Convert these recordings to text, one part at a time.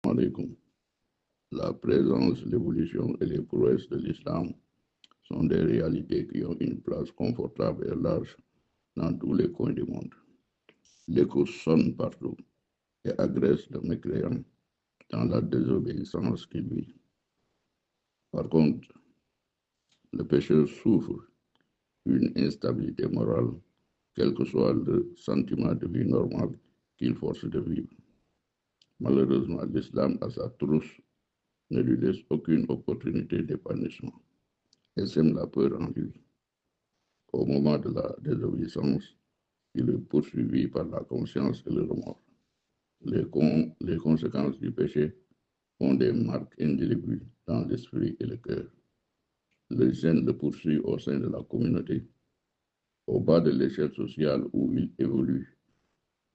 Alaikum. La présence, l'évolution et les prouesses de l'islam sont des réalités qui ont une place confortable et large dans tous les coins du monde. L'écho sonne partout et agresse le mécréant dans la désobéissance qu'il vit. Par contre, le pécheur souffre une instabilité morale, quel que soit le sentiment de vie normal qu'il force de vivre. Malheureusement, l'islam, à sa trousse, ne lui laisse aucune opportunité d'épanouissement et sème la peur en lui. Au moment de la désobéissance, il est poursuivi par la conscience et le remords. Les conséquences du péché ont des marques indélébiles dans l'esprit et le cœur. Le gène le poursuit au sein de la communauté. Au bas de l'échelle sociale où il évolue,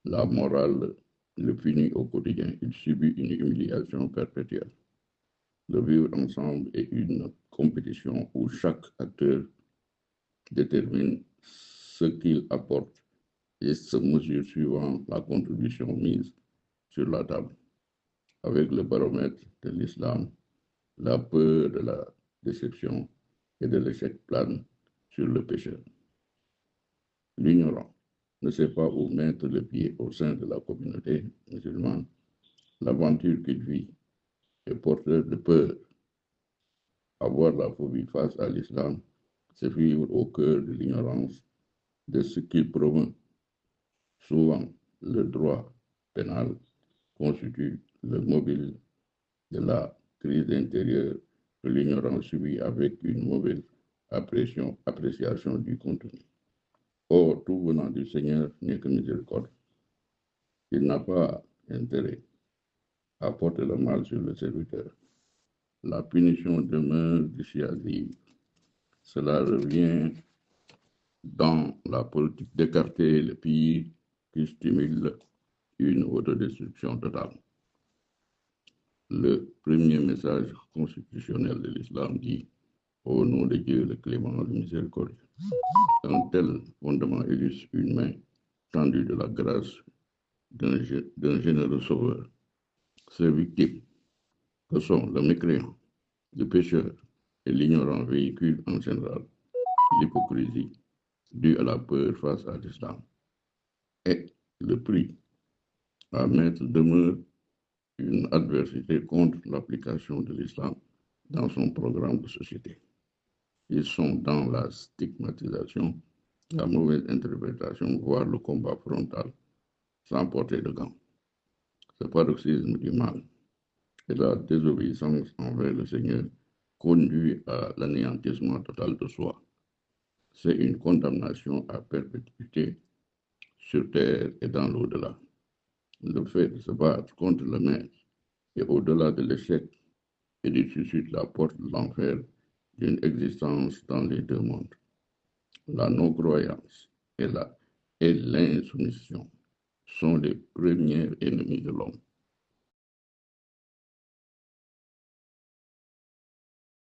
la morale le punit au quotidien. Il subit une humiliation perpétuelle. Le vivre ensemble est une compétition où chaque acteur détermine ce qu'il apporte et se mesure suivant la contribution mise sur la table. Avec le baromètre de l'islam, la peur de la déception et de l'échec plane sur le pécheur. L'ignorant ne sait pas où mettre le pied au sein de la communauté musulmane. L'aventure qu'il vit est porteur de peur. Avoir la phobie face à l'islam, c'est vivre au cœur de l'ignorance de ce qu'il promeut. Souvent, le droit pénal constitue le mobile de la crise intérieure que l'ignorance subit avec une mauvaise appréciation du contenu. Or, tout venant du Seigneur n'est que miséricorde. Il n'a pas intérêt à porter le mal sur le serviteur. La punition demeure dissuasive. Cela revient dans la politique d'écarter le pire qui stimule une autodestruction totale. Le premier message constitutionnel de l'islam dit « Au nom de Dieu, le clément, le miséricordieux ». Un tel fondement illustre une main tendue de la grâce d'un généreux sauveur. Ces victimes, que sont le mécréant, le pécheur et l'ignorant, véhiculent en général l'hypocrisie due à la peur face à l'islam. Et le prix à mettre demeure une adversité contre l'application de l'islam dans son programme de société. Ils sont dans la stigmatisation, la mauvaise interprétation, voire le combat frontal, sans porter de gants. Ce paroxysme du mal et la désobéissance envers le Seigneur conduit à l'anéantissement total de soi. C'est une condamnation à perpétuité sur terre et dans l'au-delà. Le fait de se battre contre le maître et au-delà de l'échec, et il suscite la porte de l'enfer d'une existence dans les deux mondes. La non-croyance et l'insoumission sont les premiers ennemis de l'homme.